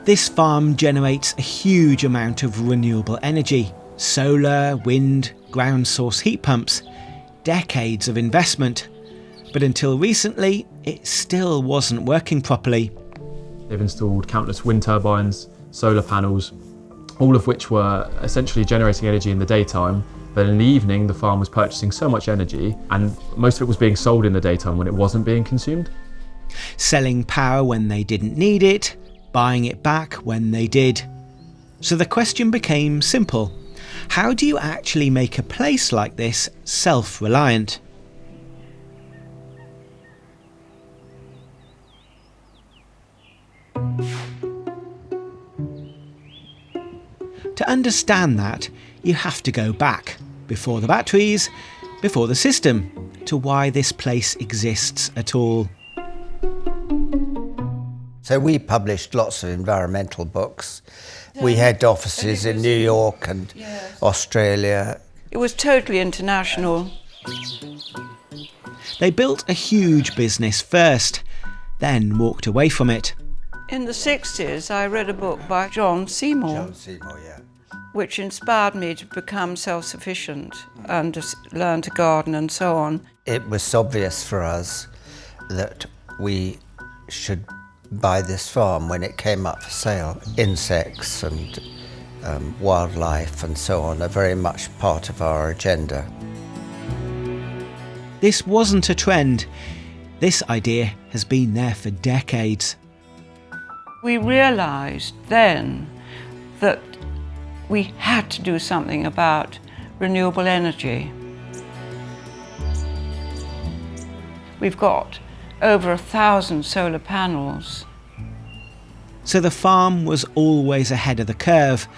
This farm generates a huge amount of renewable energy. Solar, wind, ground source heat pumps. Decades of investment. But until recently, it still wasn't working properly. They've installed countless wind turbines, solar panels, all of which were essentially generating energy in the daytime. But in the evening, the farm was purchasing so much energy, and most of it was being sold in the daytime when it wasn't being consumed. Selling power when they didn't need it, buying it back when they did. So the question became simple. How do you actually make a place like this self-reliant? To understand that, you have to go back, before the batteries, before the system, to why this place exists at all. So we published lots of environmental books. We had offices in New York and Australia. It was totally international. They built a huge business first, then walked away from it. In the 60s, I read a book by John Seymour, which inspired me to become self-sufficient and to learn to garden and so on. It was obvious for us that we should buy this farm when it came up for sale. Insects and wildlife and so on are very much part of our agenda. This wasn't a trend. This idea has been there for decades. We realised then that we had to do something about renewable energy. We've got over 1,000 solar panels. So the farm was always ahead of the curve,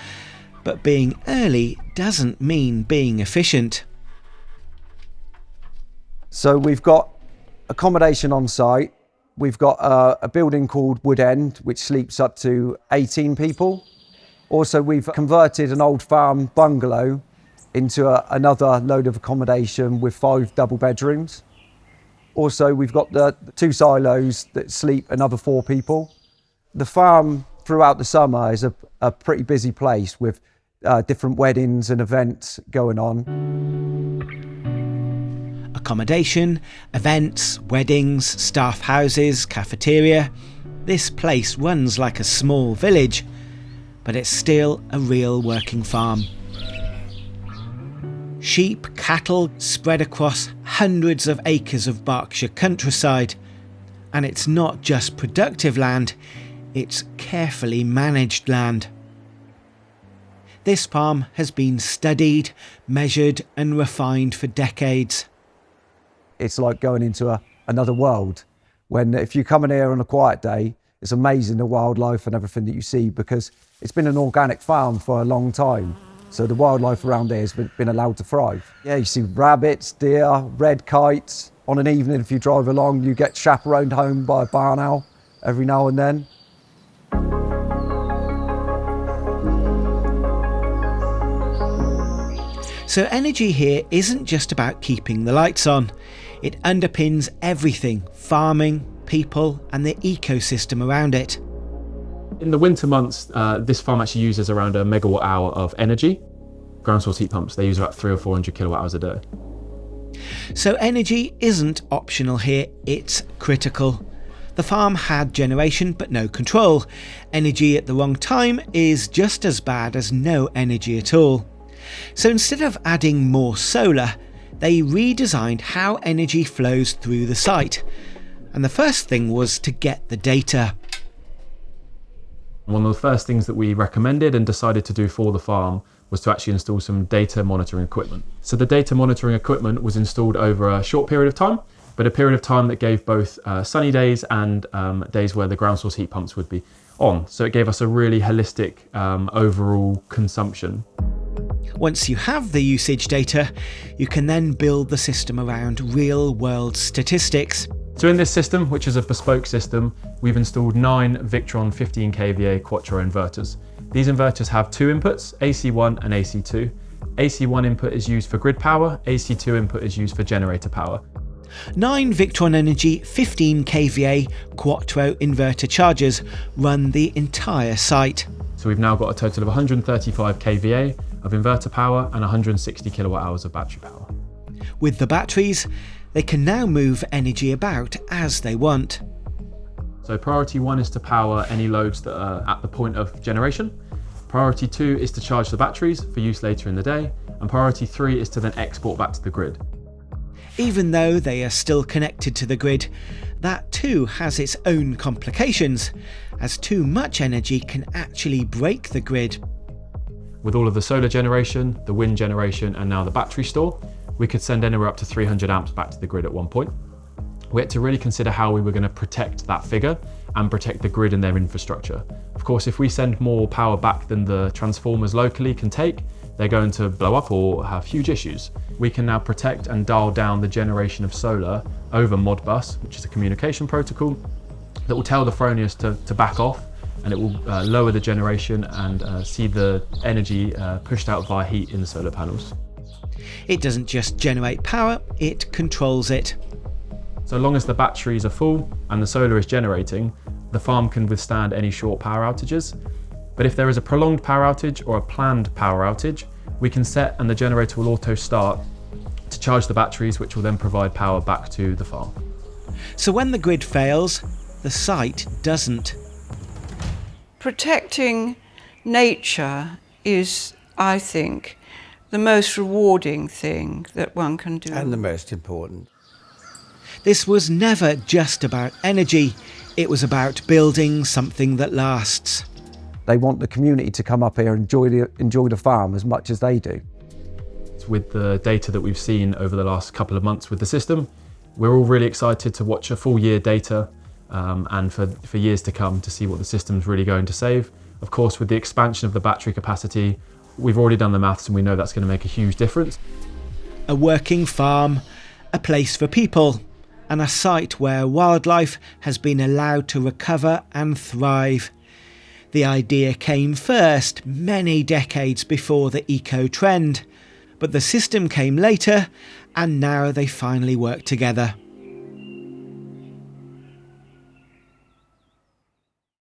but being early doesn't mean being efficient. So we've got accommodation on site. We've got a building called Wood End, which sleeps up to 18 people. Also, we've converted an old farm bungalow into another load of accommodation with 5 double bedrooms. Also, we've got the 2 silos that sleep another 4 people. The farm throughout the summer is a pretty busy place with different weddings and events going on. Accommodation, events, weddings, staff houses, cafeteria. This place runs like a small village, but it's still a real working farm. Sheep, cattle spread across hundreds of acres of Berkshire countryside. And it's not just productive land, it's carefully managed land. This farm has been studied, measured and refined for decades. It's like going into another world. When if you come in here on a quiet day, it's amazing the wildlife and everything that you see, because it's been an organic farm for a long time. So the wildlife around here has been allowed to thrive. Yeah, you see rabbits, deer, red kites. On an evening, if you drive along, you get chaperoned home by a barn owl every now and then. So energy here isn't just about keeping the lights on. It underpins everything: farming, people and the ecosystem around it. In the winter months, this farm actually uses around a megawatt hour of energy. Ground source heat pumps, they use about 300 or 400 kilowatt hours a day. So energy isn't optional here, it's critical. The farm had generation but no control. Energy at the wrong time is just as bad as no energy at all. So instead of adding more solar, they redesigned how energy flows through the site. And the first thing was to get the data. One of the first things that we recommended and decided to do for the farm was to actually install some data monitoring equipment. So the data monitoring equipment was installed over a short period of time, but a period of time that gave both sunny days and days where the ground source heat pumps would be on. So it gave us a really holistic overall consumption. Once you have the usage data, you can then build the system around real-world statistics. So in this system, which is a bespoke system, we've installed 9 Victron 15 kVA Quattro inverters. These inverters have 2 inputs, AC1 and AC2. AC1 input is used for grid power, AC2 input is used for generator power. 9 Victron Energy 15 kVA Quattro inverter chargers run the entire site. So we've now got a total of 135 kVA of inverter power and 160 kilowatt hours of battery power. With the batteries, they can now move energy about as they want. So priority 1 is to power any loads that are at the point of generation. Priority 2 is to charge the batteries for use later in the day. And priority 3 is to then export back to the grid. Even though they are still connected to the grid, that too has its own complications, as too much energy can actually break the grid. With all of the solar generation, the wind generation, and now the battery store, we could send anywhere up to 300 amps back to the grid at one point. We had to really consider how we were going to protect that figure and protect the grid and their infrastructure. Of course, if we send more power back than the transformers locally can take, they're going to blow up or have huge issues. We can now protect and dial down the generation of solar over Modbus, which is a communication protocol that will tell the Fronius to back off, and it will lower the generation and see the energy pushed out via heat in the solar panels. It doesn't just generate power, it controls it. So long as the batteries are full and the solar is generating, the farm can withstand any short power outages. But if there is a prolonged power outage or a planned power outage, we can set and the generator will auto start to charge the batteries, which will then provide power back to the farm. So when the grid fails, the site doesn't. Protecting nature is, I think, the most rewarding thing that one can do. And the most important. This was never just about energy, it was about building something that lasts. They want the community to come up here and enjoy the farm as much as they do. With the data that we've seen over the last couple of months with the system, we're all really excited to watch a full year data and for years to come to see what the system's really going to save. Of course, with the expansion of the battery capacity, we've already done the maths and we know that's going to make a huge difference. A working farm, a place for people, and a site where wildlife has been allowed to recover and thrive. The idea came first, many decades before the eco-trend, but the system came later, and now they finally work together.